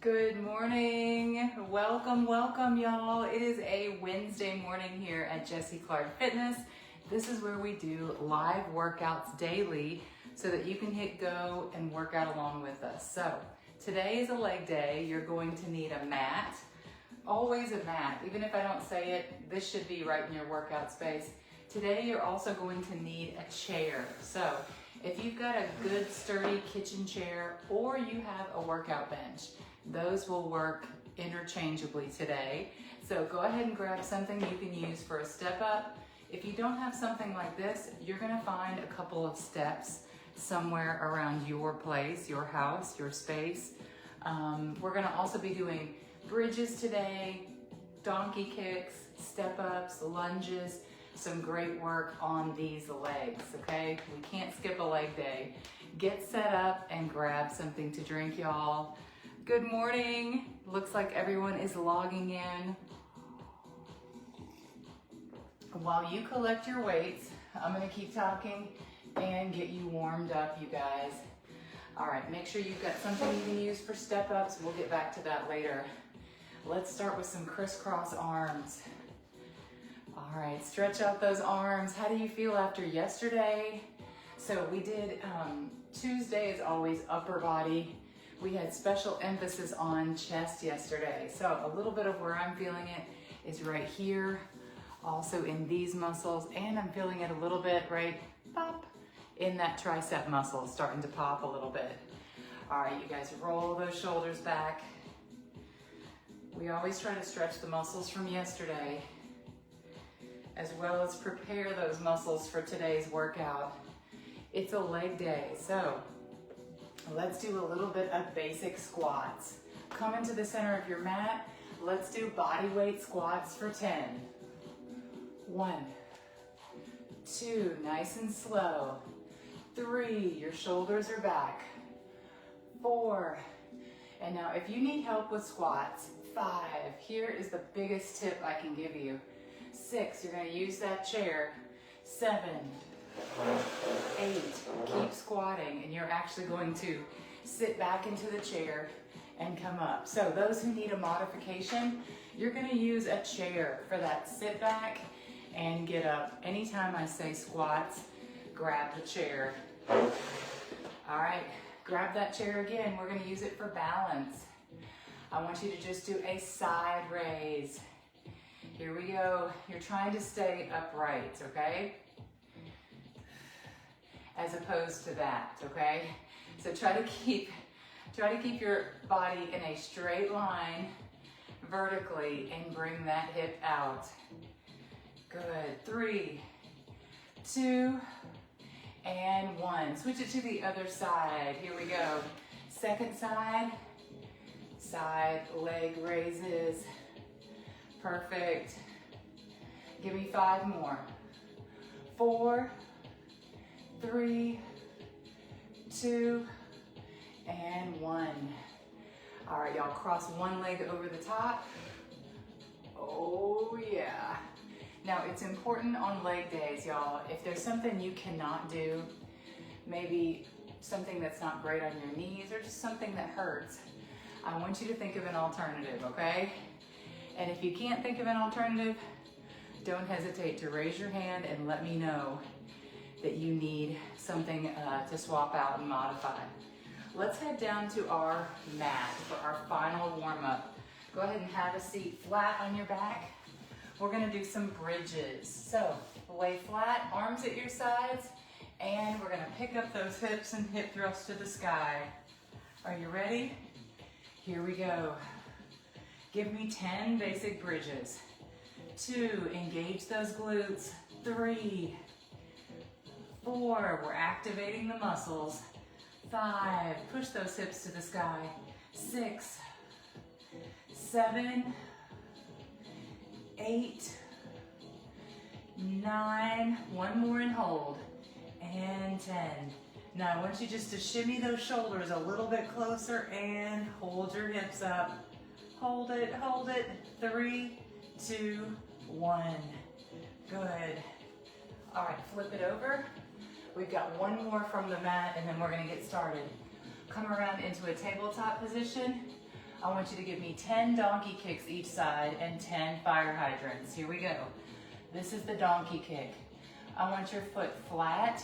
Good morning. Welcome, welcome, y'all. It is a Wednesday morning here at Jessie Clark Fitness. This is where we do live workouts daily so that you can hit go and work out along with us. So today is a leg day. You're going to need a mat. Always a mat. Even if I don't say it, this should be right in your workout space. Today you're also going to need a chair. So if you've got a good sturdy kitchen chair or you have a workout bench, those will work interchangeably today. So go ahead and grab something you can use for a step up. If you don't have something like this, you're gonna find a couple of steps somewhere around your place, your house, your space. We're gonna also be doing bridges today, donkey kicks, step ups, lunges, some great work on these legs, okay? We can't skip a leg day. Get set up and grab something to drink, y'all. Good morning. Looks like everyone is logging in. While you collect your weights, I'm gonna keep talking and get you warmed up, you guys. All right, make sure you've got something you can use for step ups. We'll get back to that later. Let's start with some crisscross arms. All right, stretch out those arms. How do you feel after yesterday? So we did, Tuesday is always upper body. We had special emphasis on chest yesterday. So a little bit of where I'm feeling it is right here, also in these muscles, and I'm feeling it a little bit right pop in that tricep muscle, starting to pop a little bit. All right, you guys roll those shoulders back. We always try to stretch the muscles from yesterday, as well as prepare those muscles for today's workout. It's a leg day, so let's do a little bit of basic squats. Come into the center of your mat. Let's do body weight squats for 10. 1, 2, nice and slow. 3, your shoulders are back. 4, and now if you need help with squats, 5, here is the biggest tip I can give you. 6, you're gonna use that chair. 7, 8, keep squatting, and you're actually going to sit back into the chair and come up. So those who need a modification, you're gonna use a chair for that sit back and get up. Anytime I say squats, grab the chair. All right, grab that chair again. We're gonna use it for balance. I want you to just do a side raise. Here we go. You're trying to stay upright, okay? As opposed to that, okay? So try to keep your body in a straight line vertically and bring that hip out. Good. 3, 2, and 1. Switch it to the other side. Here we go. Second side, side leg raises. Perfect. Give me 5 more. 4, 3, 2, and 1. All right, y'all, cross one leg over the top. Oh, yeah. Now, it's important on leg days, y'all, if there's something you cannot do, maybe something that's not great on your knees or just something that hurts, I want you to think of an alternative, okay? And if you can't think of an alternative, don't hesitate to raise your hand and let me know that you need something to swap out and modify. Let's head down to our mat for our final warm-up. Go ahead and have a seat flat on your back. We're gonna do some bridges. So lay flat, arms at your sides, and we're gonna pick up those hips and hip thrusts to the sky. Are you ready? Here we go. Give me 10 basic bridges. 2, engage those glutes. 3, 4, we're activating the muscles. 5, push those hips to the sky. 6, 7, 8, 9, one more and hold, and 10. Now I want you just to shimmy those shoulders a little bit closer and hold your hips up. Hold it, hold it. 3, 2, 1. Good. All right, flip it over. We've got one more from the mat and then we're gonna get started. Come around into a tabletop position. I want you to give me 10 donkey kicks each side and 10 fire hydrants. Here we go. This is the donkey kick. I want your foot flat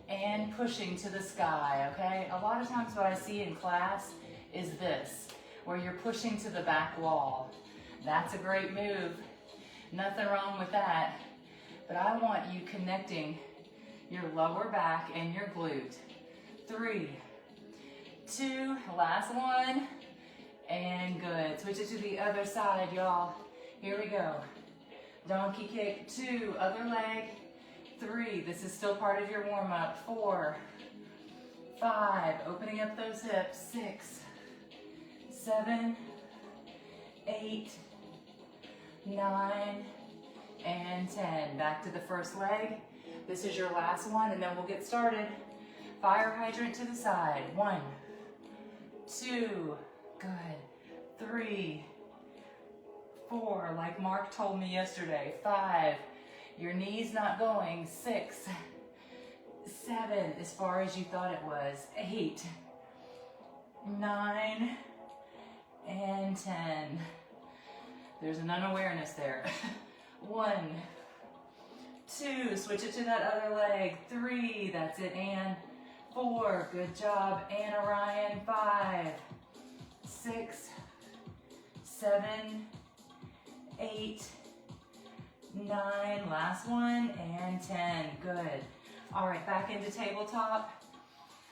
and pushing to the sky, okay? A lot of times what I see in class is this, where you're pushing to the back wall. That's a great move. Nothing wrong with that. But I want you connecting your lower back and your glute. 3, 2, last one, and good. Switch it to the other side, y'all. Here we go. Donkey kick, 2, other leg, 3, this is still part of your warm-up, 4, 5, opening up those hips, 6, 7, 8, 9, and 10. Back to the first leg. This is your last one, and then we'll get started. Fire hydrant to the side. 1, 2, good. 3, 4, like Mark told me yesterday. 5, your knee's not going. 6, 7, as far as you thought it was. 8, 9, and 10. There's an unawareness there. 1, 2, switch it to that other leg. 3, that's it, and 4, good job, and Orion. 5, 6, 7, 8, 9, last one, and 10, good. All right, back into tabletop.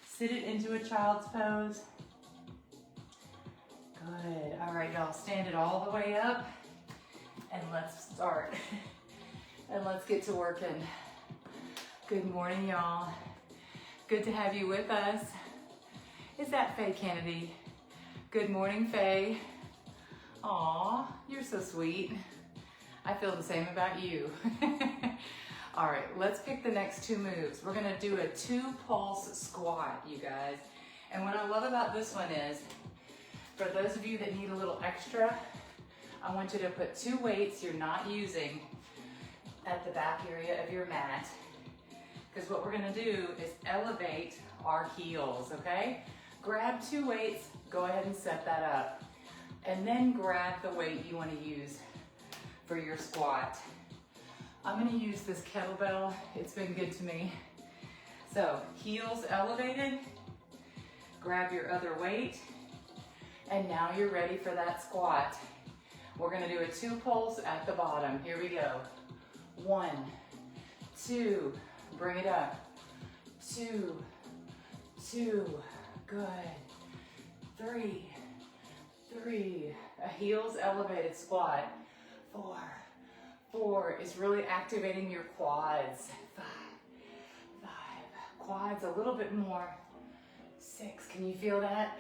Sit it into a child's pose. Good, all right, y'all, stand it all the way up, and let's start. And let's get to working. Good morning, y'all. Good to have you with us. Is that Faye Kennedy? Good morning, Faye. Aw, you're so sweet. I feel the same about you. All right, let's pick the next 2 moves. We're gonna do a 2-pulse squat, you guys. And what I love about this one is, for those of you that need a little extra, I want you to put 2 weights you're not using at the back area of your mat. Because what we're gonna do is elevate our heels, okay? Grab 2 weights, go ahead and set that up. And then grab the weight you wanna use for your squat. I'm gonna use this kettlebell, it's been good to me. So, heels elevated, grab your other weight, and now you're ready for that squat. We're gonna do a 2-pulse at the bottom. Here we go. 1, 2, bring it up. 2, 2, good. 3, 3, a heels elevated squat. 4, 4 is really activating your quads. 5, 5, quads a little bit more. 6, can you feel that?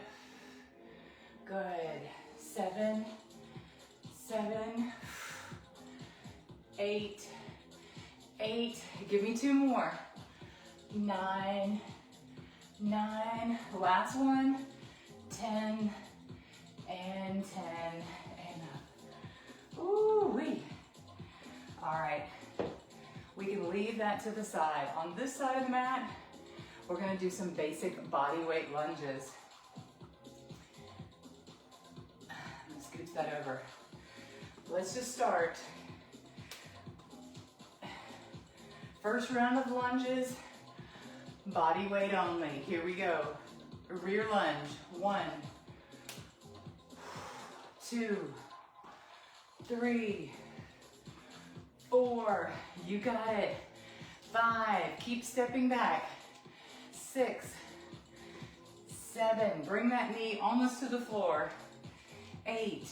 Good. 7, 7, 8, 8, give me 2 more. 9, 9, last one. 10, and 10, and up. Ooh-wee. All right, we can leave that to the side. On this side of the mat, we're gonna do some basic body weight lunges. Let's scooch that over. Let's just start. First round of lunges, body weight only. Here we go. Rear lunge. 1, 2, 3, 4. You got it. 5. Keep stepping back. 6, 7. Bring that knee almost to the floor. 8,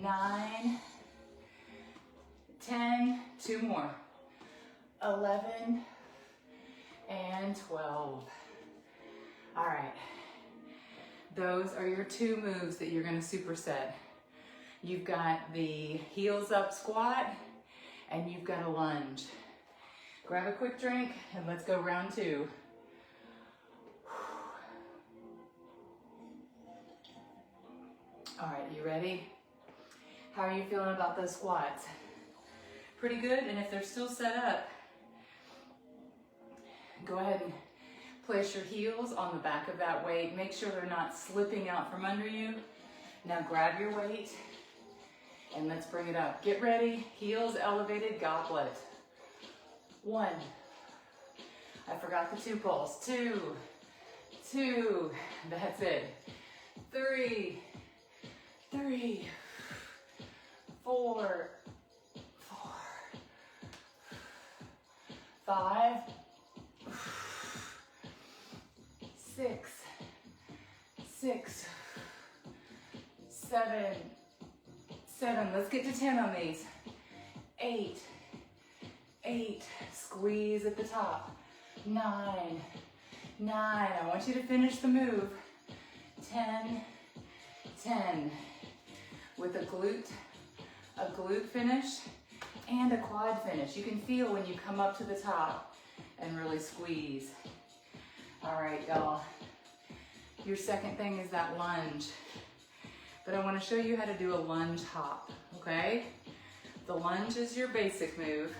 9, 10. 2 more. 11, and 12. All right. Those are your 2 moves that you're gonna superset. You've got the heels up squat, and you've got a lunge. Grab a quick drink, and let's go round 2. All right, you ready? How are you feeling about those squats? Pretty good, and if they're still set up, go ahead and Place your heels on the back of that weight. Make sure they're not slipping out from under you. Now grab your weight and let's bring it up. Get ready, heels elevated, goblet. 1. I forgot the 2 pulls. 2, 2, that's it. 3, 3, 4, 4, 5, 6, 6, 7, 7. Let's get to 10 on these. 8, 8. Squeeze at the top. 9, 9. I want you to finish the move. 10, 10. With a glute finish and a quad finish. You can feel when you come up to the top and really squeeze. All right, y'all. Your second thing is that lunge. But I want to show you how to do a lunge hop, okay? The lunge is your basic move.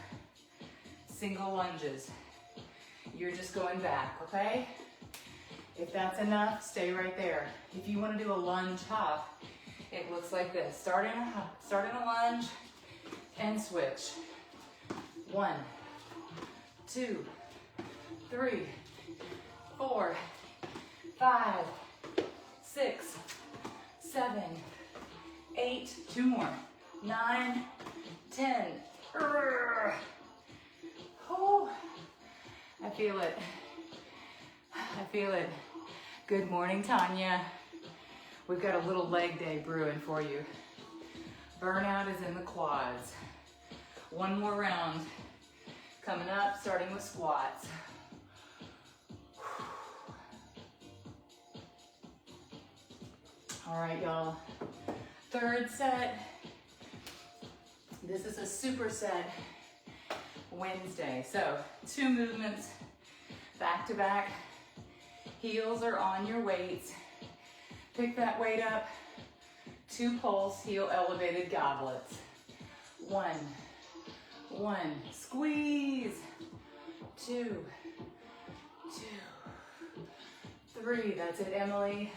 Single lunges. You're just going back, okay? If that's enough, stay right there. If you want to do a lunge hop, it looks like this. Start in a lunge and switch. 1, 2, 3, 4, 5, 6, 7, 8, 2 more, 9, 10. Oh, I feel it. I feel it. Good morning, Tanya. We've got a little leg day brewing for you. Burnout is in the quads. 1 more round. Coming up, starting with squats. All right, y'all. 3rd set. This is a superset Wednesday. So 2 movements back to back. Heels are on your weights. Pick that weight up. 2 pulse, heel elevated goblets. 1, 1, squeeze. 2, 2, 3. That's it, Emily.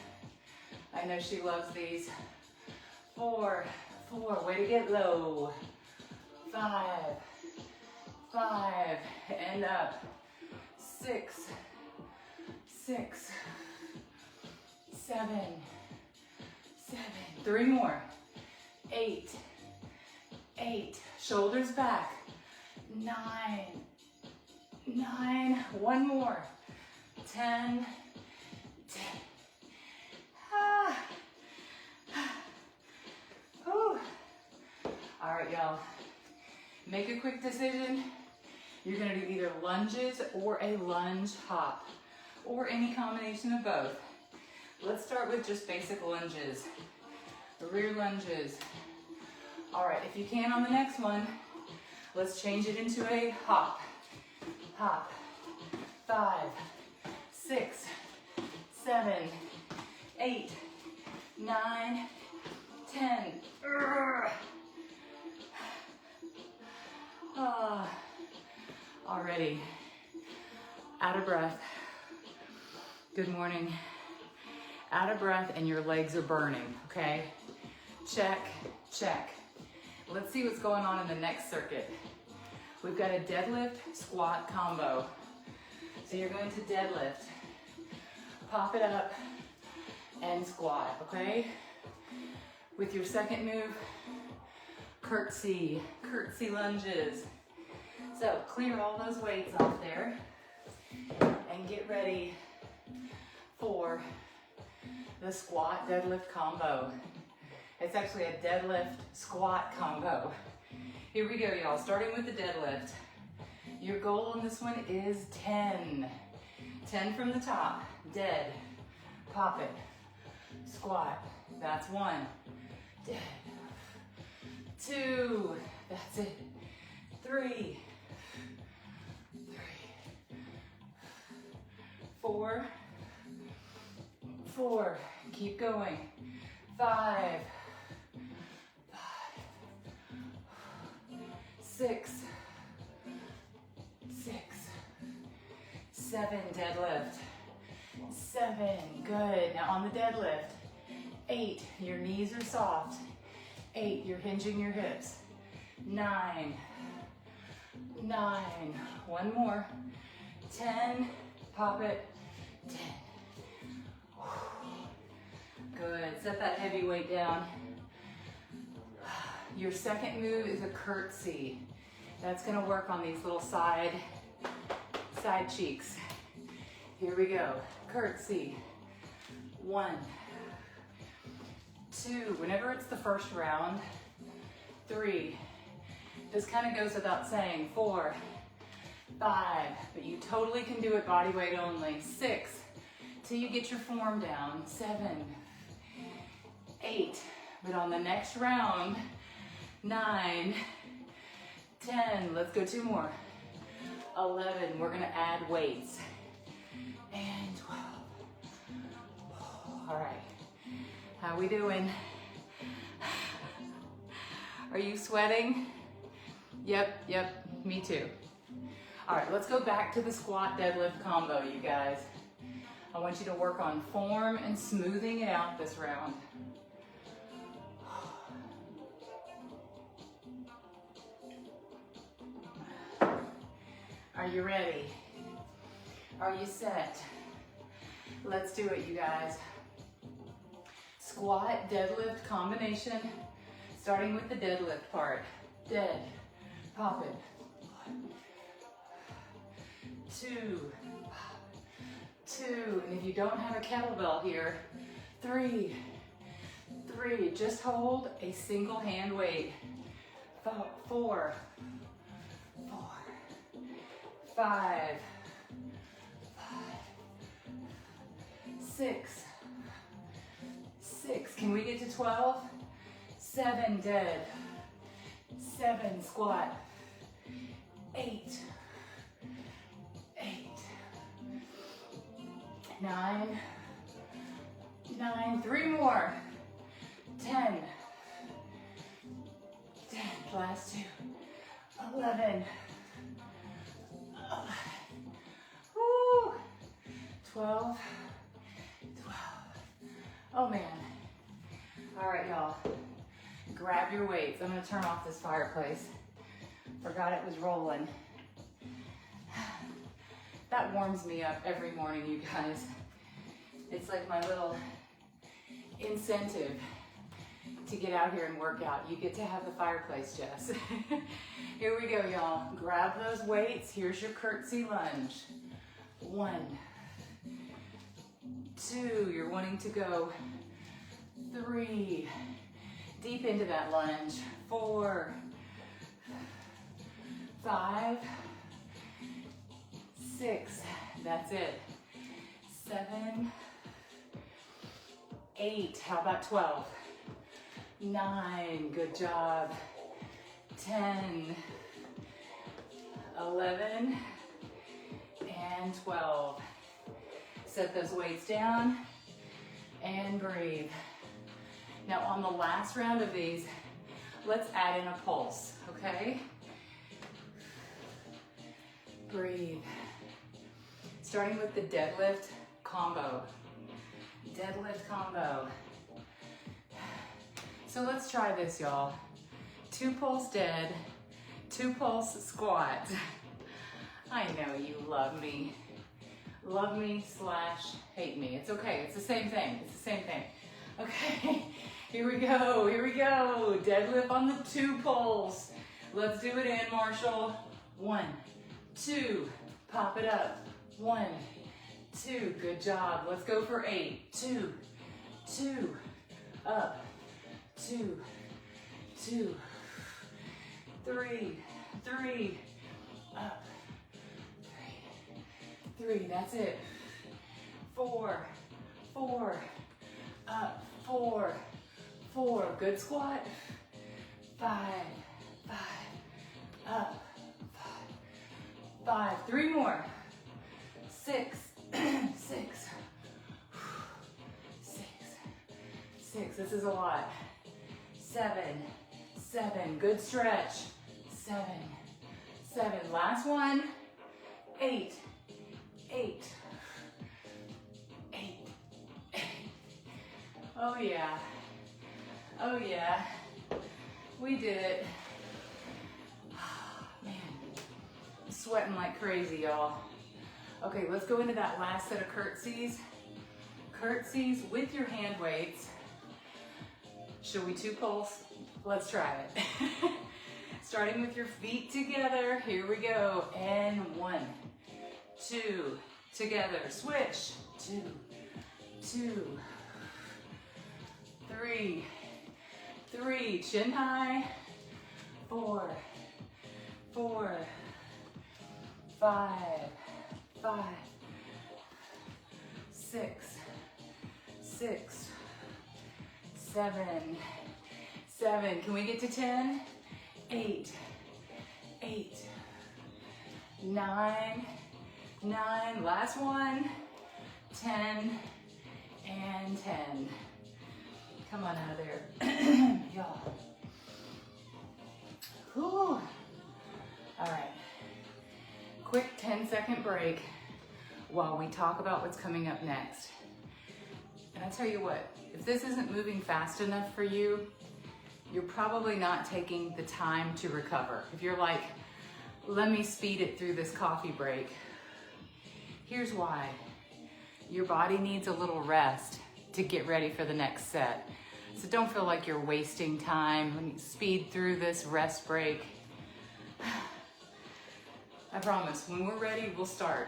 I know she loves these. 4, 4. Way to get low. 5, 5. And up. 6, 6, 7, 7. 3 more. 8, 8. Shoulders back. 9, 9. 1 more. 10, 10. All right, y'all. Make a quick decision. You're gonna do either lunges or a lunge hop, or any combination of both. Let's start with just basic lunges. Rear lunges. All right, if you can on the next one, let's change it into a hop. Hop. 5, 6, 7, 8, 9, 10. Already out of breath. Good morning. Out of breath and your legs are burning, okay? Check, check. Let's see what's going on in the next circuit. We've got a deadlift squat combo. So you're going to deadlift, pop it up, and squat, okay? With your second move, curtsy lunges. So clear all those weights off there and get ready for the squat deadlift combo. It's actually a deadlift squat combo. Here we go, y'all, starting with the deadlift. Your goal on this one is 10. 10 from the top, dead, pop it, squat, that's 1, dead, 2, that's it, 3, 4, 4, keep going, 5, 6, 6, 7, deadlift, 7, good. Now on the deadlift, 8, your knees are soft. 8, you're hinging your hips. 9, 9, one more. 10, pop it, 10. Good, set that heavy weight down. Your second move is a curtsy. That's gonna work on these little side cheeks. Here we go, curtsy. 1, 2, whenever it's the first round. 3, this kind of goes without saying. 4, 5, but you totally can do it body weight only. 6, till you get your form down. 7, 8, but on the next round, 9, 10, let's go 2 more. 11, we're gonna add weights. And 12. All right, how we doing? Are you sweating? Yep, me too. All right, let's go back to the squat deadlift combo, you guys. I want you to work on form and smoothing it out this round. Are you ready? Are you set? Let's do it, you guys. Squat, deadlift combination, starting with the deadlift part. Dead, pop it. 1, 2, 2, and if you don't have a kettlebell here, 3, just hold a single hand weight. 4, 5, 6, can we get to 12? 7, dead. 7, squat. 8, 9, 3 more. 10, last 2. 11. Woo. 12. Oh man. All right, y'all. Grab your weights. I'm gonna turn off this fireplace. Forgot it was rolling. That warms me up every morning, you guys. It's like my little incentive to get out here and work out. You get to have the fireplace, Jess. Here we go, y'all. Grab those weights. Here's your curtsy lunge. 1, 2, you're wanting to go. 3, deep into that lunge. 4, 5, 6, that's it. 7, 8, how about 12? 9, good job. 10, 11, and 12. Set those weights down and breathe. Now on the last round of these, let's add in a pulse, okay? Breathe. Starting with the deadlift combo. Deadlift combo. So let's try this, y'all. 2 pulse dead, 2 pulse squat. I know you love me. Love me / hate me. It's okay, it's the same thing. It's the same thing. Okay, here we go, here we go. Deadlift on the 2 pulse. Let's do it in, Marshall. 1, 2, pop it up. 1, 2, good job. Let's go for 8. 2, 2, up. 2, 2, 3, up. 3, that's it. 4, up. 4, good squat. 5, up. 5, 3 more. 6, 6, this is a lot. 7, good stretch. 7, last one. 8, Oh yeah. Oh yeah. We did it. Man, I'm sweating like crazy, y'all. Okay, let's go into that last set of curtsies. Curtsies with your hand weights. Should we 2 pulse? Let's try it. Starting with your feet together. Here we go. And 1, 2, together. Switch. 2, 2, 3, 3, chin high. 4, 4, 5, 5, 6, 6, 7, 7. Can we get to 10? 8, 8, 9, 9. Last one. 10 and 10. Come on out of there, y'all. Whew. All right. Quick 10-second break while we talk about what's coming up next. And I tell you what, if this isn't moving fast enough for you, you're probably not taking the time to recover. If you're like, let me speed it through this coffee break, here's why. Your body needs a little rest to get ready for the next set. So don't feel like you're wasting time. Let me speed through this rest break. I promise, when we're ready, we'll start.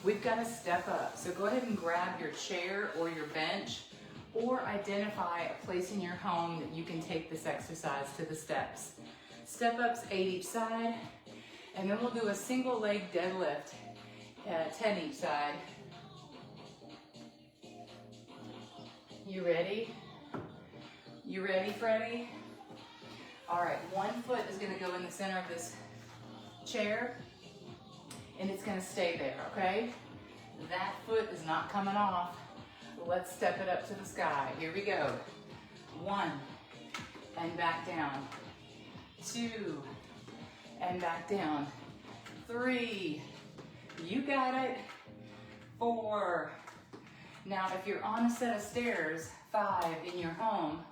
We've got to step up. So go ahead and grab your chair or your bench, or identify a place in your home that you can take this exercise to the steps. Step ups 8 each side, and then we'll do a single leg deadlift, 10 each side. You ready? You ready, Freddie? All right, one foot is gonna go in the center of this chair, and it's gonna stay there, okay? That foot is not coming off. Let's step it up to the sky. Here we go. 1, and back down. 2, and back down. 3, you got it. 4. Now, if you're on a set of stairs, 5 in your home,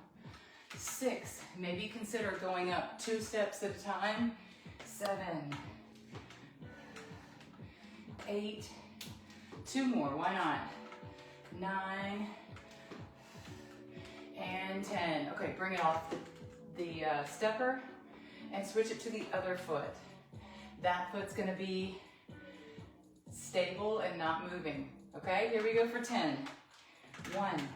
6, maybe consider going up 2 steps at a time. 7, 8, 2 more, why not? 9, and 10. Okay, bring it off the stepper and switch it to the other foot. That foot's gonna be stable and not moving. Okay, here we go for 10. 1,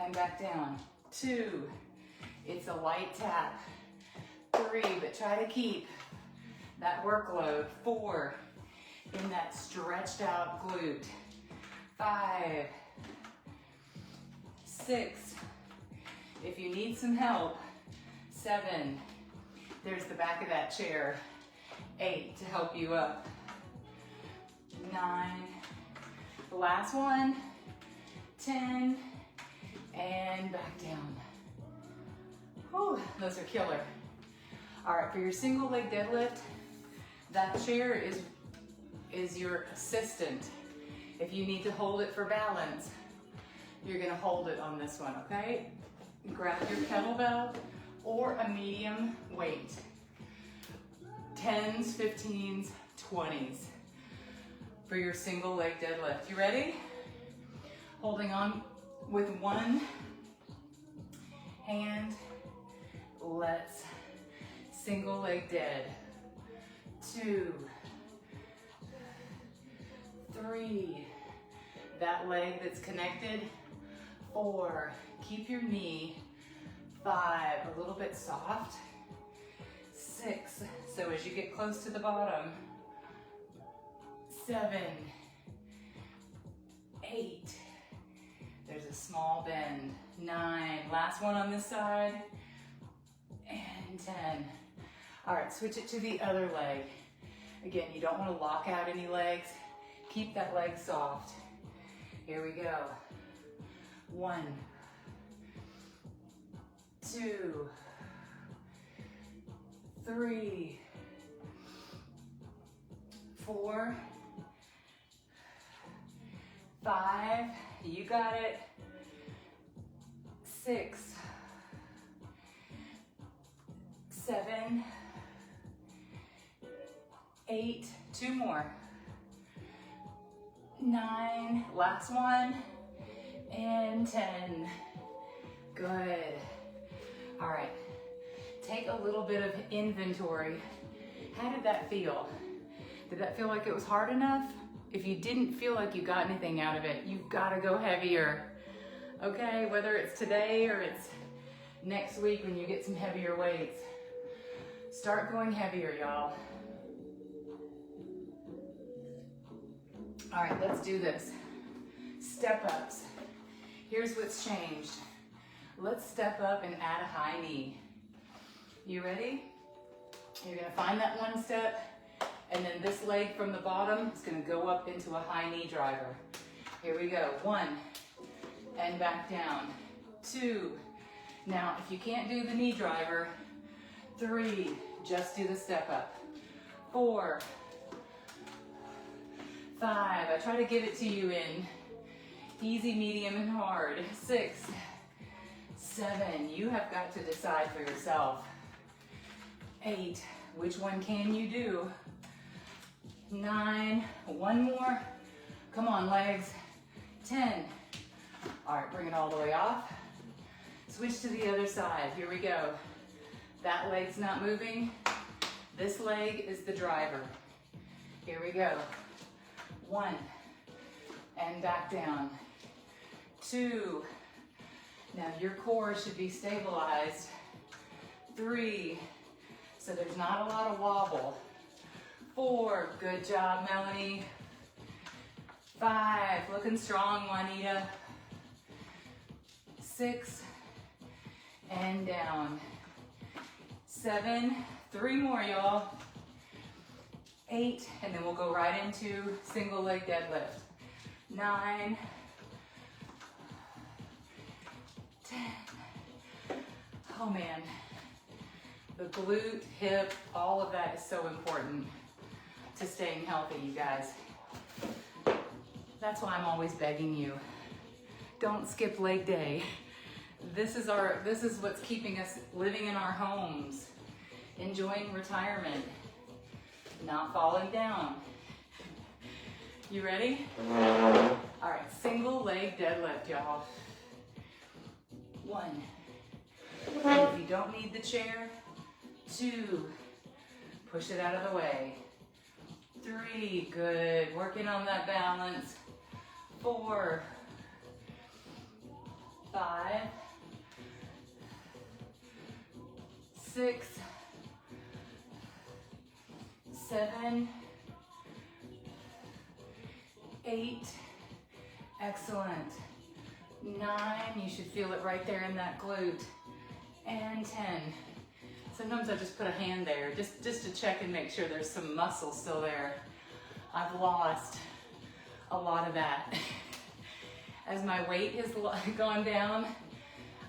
and back down. 2, it's a light tap. 3, but try to keep that workload. 4, in that stretched out glute. 5, 6, if you need some help. 7, there's the back of that chair. 8 to help you up. 9, the last one. 10, and back down. Whew, those are killer. All right, for your single leg deadlift, that chair is your assistant. If you need to hold it for balance, you're gonna hold it on this one, okay? Grab your kettlebell or a medium weight. 10s, 15s, 20s for your single leg deadlift. You ready? Holding on with one hand, let's single leg dead. 2, 3, that leg that's connected. 4, keep your knee. 5, a little bit soft. 6, so as you get close to the bottom. 7, 8, there's a small bend. 9, last one on this side. And 10. All right, switch it to the other leg. Again, you don't want to lock out any legs. Keep that leg soft. Here we go. 1, 2, 3, 4, 5, you got it. 6, 7, 8, 2 more, 9, last one, and 10. Good. All right, take a little bit of inventory. How did that feel? Did that feel like it was hard enough? If you didn't feel like you got anything out of it, you've got to go heavier. Okay, whether it's today or it's next week when you get some heavier weights. Start going heavier, y'all. All right, let's do this. Step ups. Here's what's changed. Let's step up and add a high knee. You ready? You're gonna find that one step, and then this leg from the bottom is gonna go up into a high knee driver. Here we go. 1, and back down. 2. Now, if you can't do the knee driver, 3, just do the step up. 4, 5, I try to give it to you in easy, medium, and hard. 6, 7, you have got to decide for yourself. 8, which one can you do? 9, one more. Come on, legs. 10. All right, bring it all the way off. Switch to the other side. Here we go. That leg's not moving. This leg is the driver. Here we go. 1, and back down. 2, now your core should be stabilized. 3, so there's not a lot of wobble. 4, good job, Melanie. 5, looking strong, Juanita. 6, and down. 7, 3 more, y'all. 8, and then we'll go right into single leg deadlift. 9, 10. Oh man, the glute, hip, all of that is so important to staying healthy, you guys. That's why I'm always begging you, don't skip leg day. This is what's keeping us living in our homes, enjoying retirement, not falling down. You ready? All right, single leg deadlift, y'all. 1. And if you don't need the chair, 2, push it out of the way. 3, good, working on that balance. 4, 5, 6, 7, 8, excellent. 9, you should feel it right there in that glute. And 10. Sometimes I just put a hand there just to check and make sure there's some muscle still there. I've lost a lot of that. As my weight has gone down,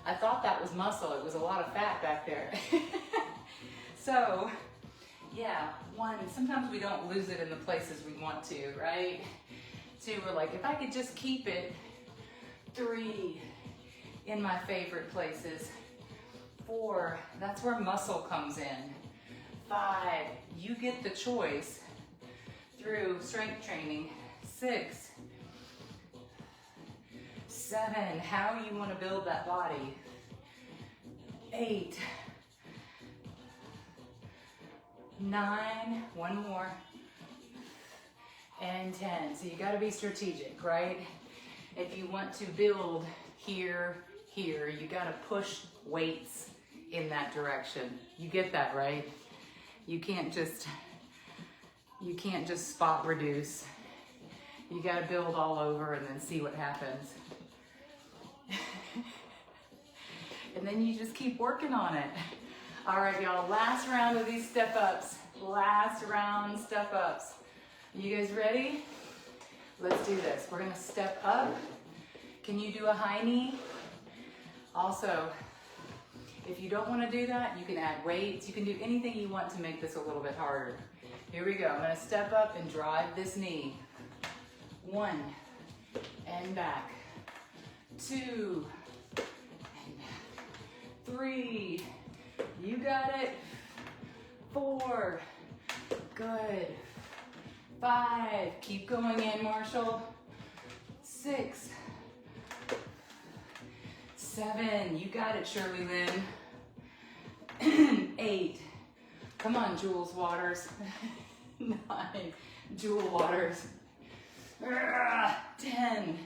I thought that was muscle. It was a lot of fat back there. So, yeah, 1, sometimes we don't lose it in the places we want to, right? 2, we're like, if I could just keep it. 3, in my favorite places. 4, that's where muscle comes in. 5, you get the choice through strength training. 6, 7, how you want to build that body. 8, 9, one more, and 10. So you got to be strategic, right? If you want to build here, you got to push weights in that direction. You get that, right? You can't just spot reduce. You got to build all over and then see what happens. And then you just keep working on it. All right, y'all, last round of these step ups. Last round step ups. You guys ready? Let's do this. We're gonna step up. Can you do a high knee? Also, if you don't wanna do that, you can add weights. You can do anything you want to make this a little bit harder. Here we go. I'm gonna step up and drive this knee. 1, and back. 2, and back. 3, you got it. 4, good. 5, keep going in, Marshall. 6, 7, you got it, Shirley Lynn. 8, come on, Jules Waters. 9, Jewel Waters. 10.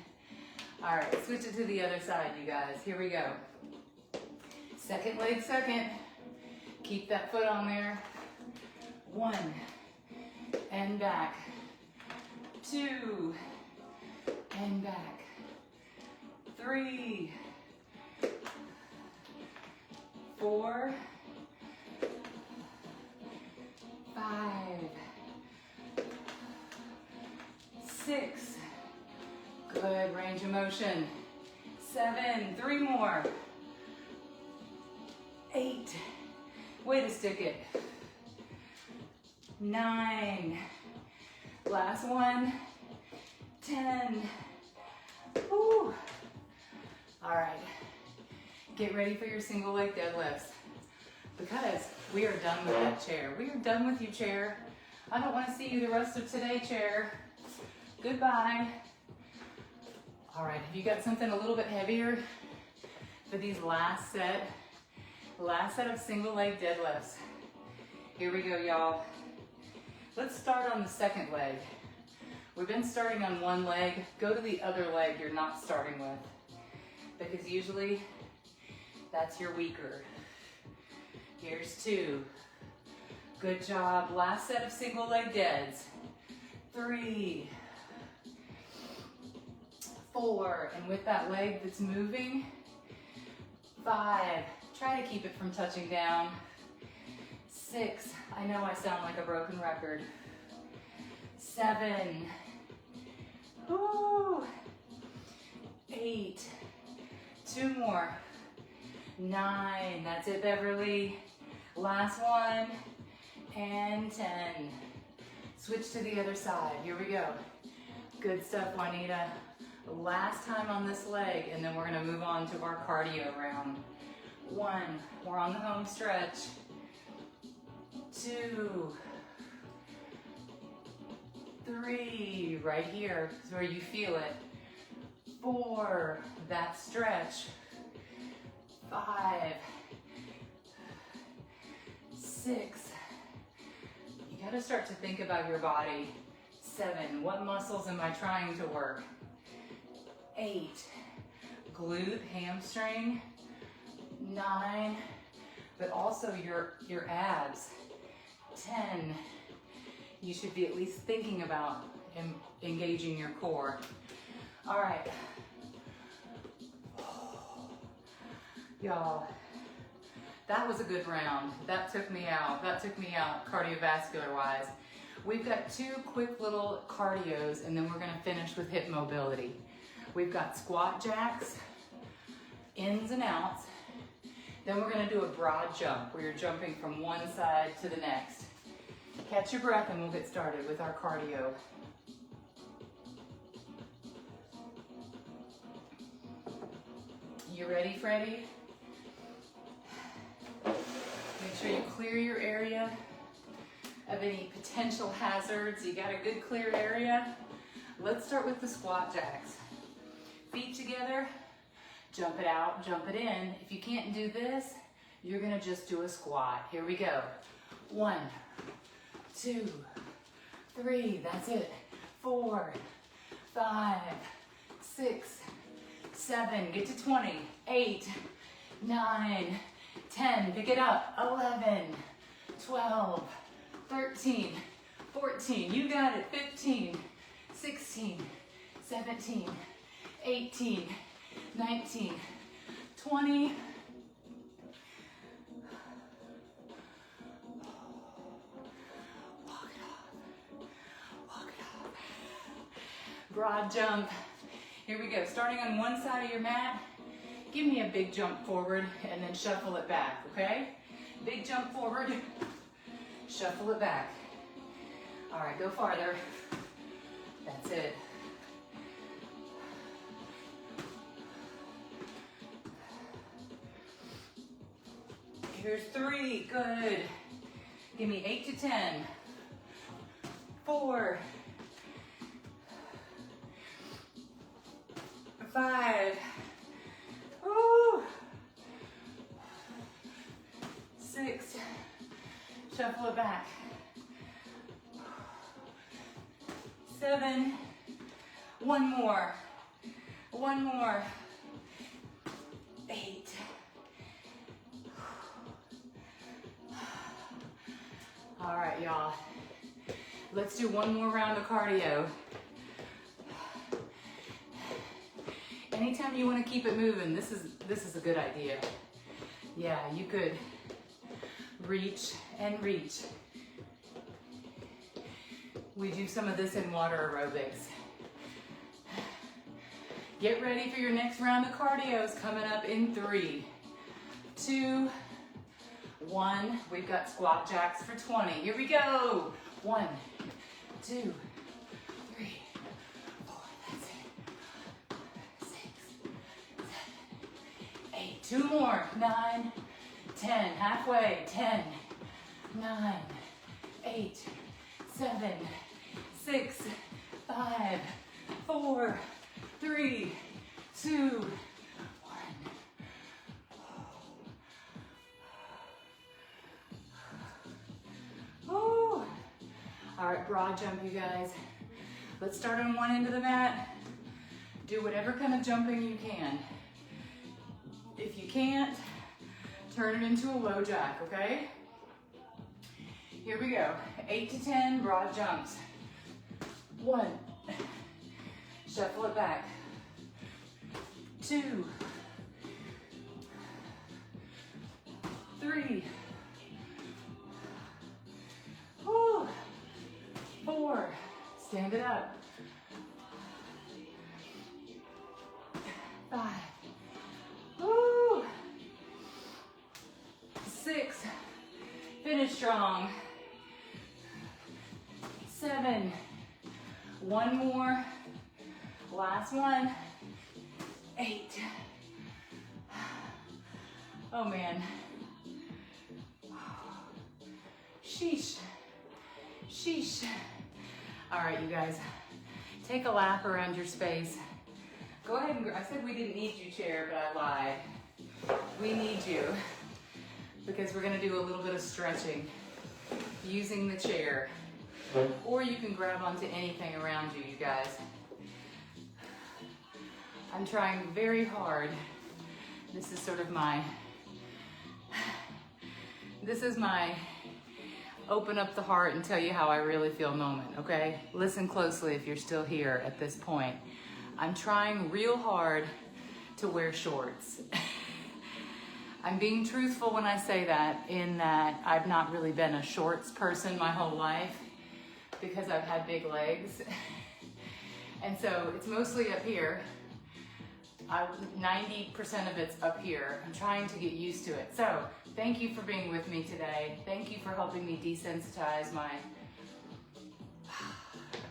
All right, switch it to the other side, you guys. Here we go. Second leg second. Keep that foot on there. 1, and back. 2, and back. 3, 4, 5, 6, good, range of motion. 7, 3 more. 8, way to stick it. 9, last one. 10, woo. All right, get ready for your single leg deadlifts because we are done with that chair. We are done with you, chair. I don't want to see you the rest of today, chair. Goodbye. All right, have you got something a little bit heavier for these last set of single leg deadlifts? Here we go, y'all. Let's start on the second leg. We've been starting on one leg. Go to the other leg you're not starting with, because usually that's your weaker. Here's 2. Good job. Last set of single leg deads. 3, 4, and with that leg that's moving. 5, try to keep it from touching down. 6, I know I sound like a broken record. 7, woo. 8, 2 more. 9, that's it, Beverly. Last one, and 10. Switch to the other side, here we go. Good stuff, Juanita. Last time on this leg, and then we're gonna move on to our cardio round. 1, we're on the home stretch. 2, 3, right here is where you feel it. 4, that stretch. 5, 6, you gotta start to think about your body. 7, what muscles am I trying to work? 8, glute, hamstring. 9, but also your abs. 10, you should be at least thinking about engaging your core. All right. Y'all, that was a good round. That took me out cardiovascular wise. We've got 2 quick little cardios, and then we're gonna finish with hip mobility. We've got squat jacks, ins and outs. Then we're gonna do a broad jump where you're jumping from one side to the next. Catch your breath and we'll get started with our cardio. You ready, Freddie? Make sure you clear your area of any potential hazards. You got a good clear area. Let's start with the squat jacks. Feet together, jump it out, jump it in. If you can't do this, you're gonna just do a squat. Here we go. 1, 2, 3, that's it. 4, 5, 6, 7, get to 20, 8, 9, 10, pick it up, 11, 12, 13, 14, you got it, 15, 16, 17, 18, 19, 20. Walk it off. Broad jump. Here we go, starting on one side of your mat, give me a big jump forward and then shuffle it back, okay? Big jump forward, shuffle it back. All right, go farther. That's it. Here's 3, good. Give me 8 to 10. 4, 5, woo. 6, shuffle it back. 7, one more. 8. All right, y'all. Let's do one more round of cardio. Anytime you want to keep it moving, this is a good idea. Yeah, you could reach and reach. We do some of this in water aerobics. Get ready for your next round of cardios coming up in 3, 2, 1. We've got squat jacks for 20. Here we go. 1, 2, 3, 4. That's it. 6, 7, 8. 2 more. 9, 10. Halfway. 10, 9, 8, 7, 6, 5, 4, 3, 2, 1. Oh. All right, broad jump, you guys. Let's start on one end of the mat. Do whatever kind of jumping you can. If you can't, turn it into a low jack, okay? Here we go. 8 to 10 broad jumps. 1. Shuffle it back. 2. 3. 4. Stand it up. 5. 6. Finish strong. 7. One more. Last one. 8. Oh man. Sheesh. Sheesh. All right, you guys. Take a lap around your space. Go ahead and, I said we didn't need you, chair, but I lied. We need you because we're gonna do a little bit of stretching using the chair. Or you can grab onto anything around you, you guys. I'm trying very hard. This is sort of my open up the heart and tell you how I really feel moment, okay? Listen closely if you're still here at this point. I'm trying real hard to wear shorts. I'm being truthful when I say that, in that I've not really been a shorts person my whole life because I've had big legs. And so it's mostly up here. 90% of it's up here. I'm trying to get used to it. So thank you for being with me today. Thank you for helping me desensitize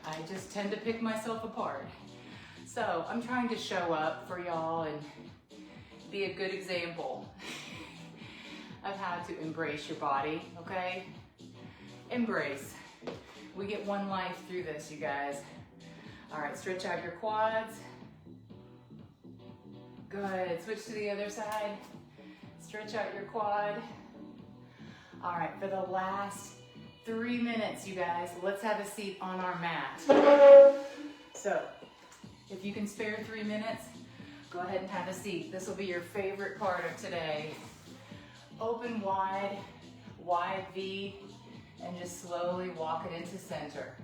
I just tend to pick myself apart. So I'm trying to show up for y'all and be a good example of how to embrace your body, okay? Embrace. We get one life through this, you guys. All right, stretch out your quads. Good, switch to the other side. Stretch out your quad. All right, for the last 3 minutes, you guys, let's have a seat on our mat. So, if you can spare 3 minutes, go ahead and have a seat. This will be your favorite part of today. Open wide, wide V, and just slowly walk it into center.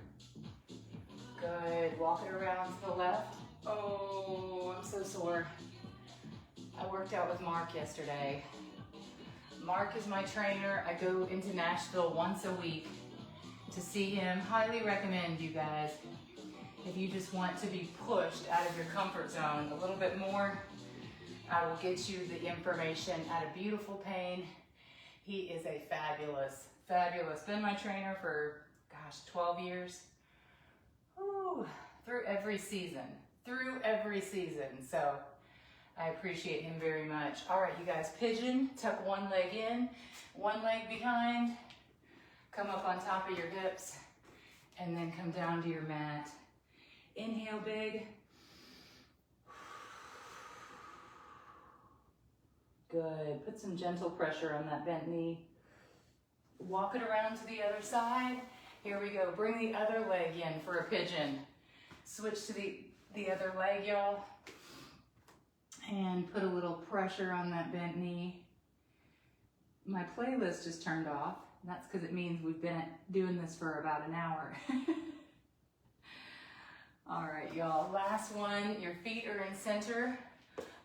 Good, walk it around to the left. Oh, I'm so sore. I worked out with Mark yesterday. Mark is my trainer. I go into Nashville once a week to see him. Highly recommend, you guys, if you just want to be pushed out of your comfort zone a little bit more. I will get you the information at a beautiful pain. He is a fabulous, been my trainer for, gosh, 12 years. Ooh, through every season. So I appreciate him very much. All right, you guys, pigeon, tuck one leg in, one leg behind, come up on top of your hips, and then come down to your mat. Inhale big. Good. Put some gentle pressure on that bent knee. Walk it around to the other side. Here we go. Bring the other leg in for a pigeon. Switch to the other leg, y'all. And put a little pressure on that bent knee. My playlist just turned off. And that's because it means we've been doing this for about an hour. All right, y'all. Last one. Your feet are in center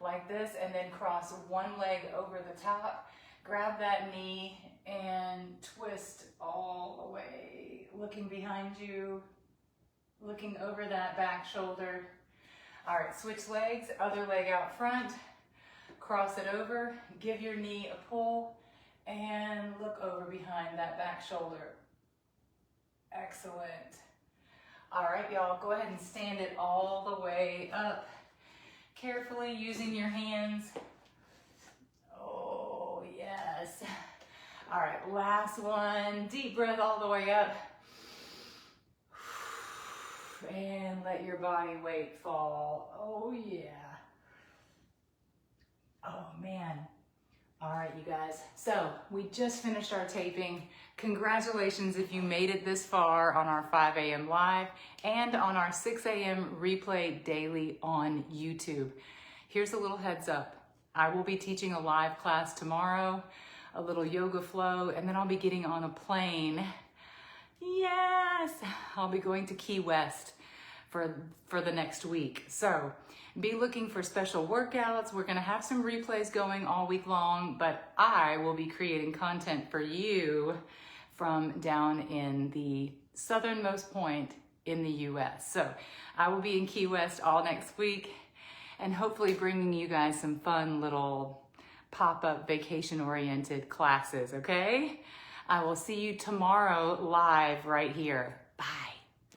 like this, and then cross one leg over the top. Grab that knee and twist all the way. Looking behind you. Looking over that back shoulder. All right, switch legs, other leg out front, cross it over, give your knee a pull, and look over behind that back shoulder. Excellent. All right, y'all, go ahead and stand it all the way up, carefully using your hands. Oh, yes. All right, last one, deep breath all the way up. And let your body weight fall. Oh, yeah. Oh, man. All right, you guys. So we just finished our taping. Congratulations if you made it this far on our 5 a.m. live and on our 6 a.m. replay daily on YouTube. Here's a little heads up. I will be teaching a live class tomorrow, a little yoga flow, and then I'll be getting on a plane. Yes, I'll be going to Key West for the next week. So be looking for special workouts. We're gonna have some replays going all week long, but I will be creating content for you from down in the southernmost point in the US. So I will be in Key West all next week and hopefully bringing you guys some fun little pop-up vacation-oriented classes, okay? I will see you tomorrow live right here.